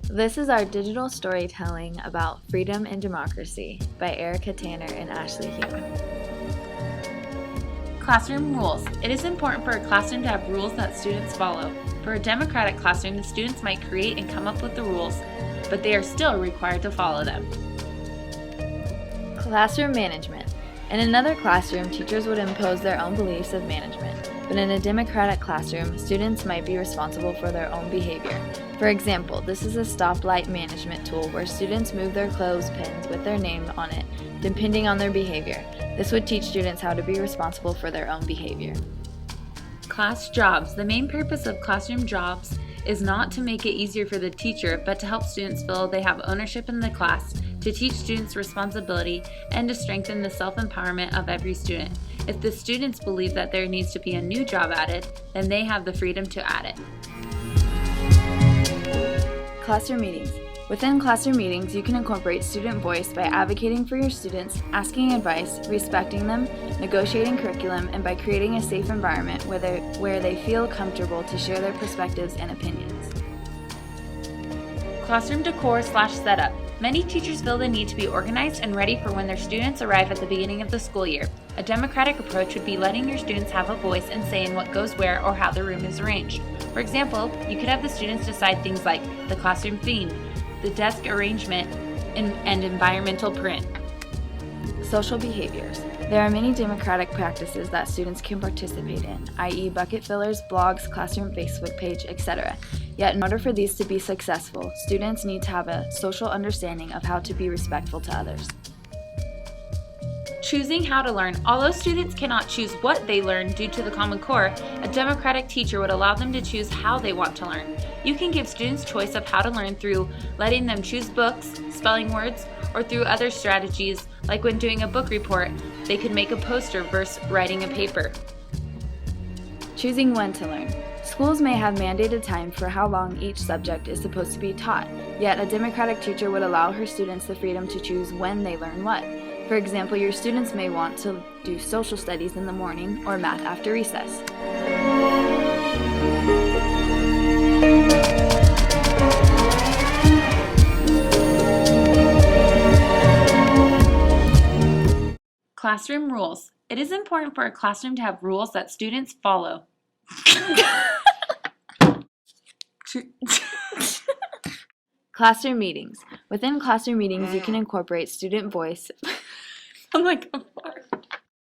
This is our digital storytelling about freedom and democracy by Erica Tanner and Ashley Hume. Classroom rules. It is important for a classroom to have rules that students follow. For a democratic classroom, the students might create and come up with the rules, but they are still required to follow them. Classroom management. In another classroom, teachers would impose their own beliefs of management, but in a democratic classroom, students might be responsible for their own behavior. For example, this is a stoplight management tool where students move their clothespins with their name on it, depending on their behavior. This would teach students how to be responsible for their own behavior. Class jobs. The main purpose of classroom jobs is not to make it easier for the teacher, but to help students feel they have ownership in the class, to teach students responsibility, and to strengthen the self-empowerment of every student. If the students believe that there needs to be a new job added, then they have the freedom to add it. Classroom meetings. Within classroom meetings, you can incorporate student voice by advocating for your students, asking advice, respecting them, negotiating curriculum, and by creating a safe environment where they feel comfortable to share their perspectives and opinions. Classroom decor/setup. Many teachers feel the need to be organized and ready for when their students arrive at the beginning of the school year. A democratic approach would be letting your students have a voice in saying what goes where or how the room is arranged. For example, you could have the students decide things like the classroom theme, the desk arrangement, and environmental print. Social behaviors. There are many democratic practices that students can participate in, i.e. bucket fillers, blogs, classroom Facebook page, etc. Yet in order for these to be successful, students need to have a social understanding of how to be respectful to others. Choosing how to learn. Although students cannot choose what they learn due to the Common Core, a democratic teacher would allow them to choose how they want to learn. You can give students choice of how to learn through letting them choose books, spelling words, or through other strategies, like when doing a book report, they could make a poster versus writing a paper. Choosing when to learn. Schools may have mandated time for how long each subject is supposed to be taught, yet a democratic teacher would allow her students the freedom to choose when they learn what. For example, your students may want to do social studies in the morning or math after recess. Classroom rules. It is important for a classroom to have rules that students follow. Classroom meetings. Within classroom meetings, you can incorporate student voice. I'm like,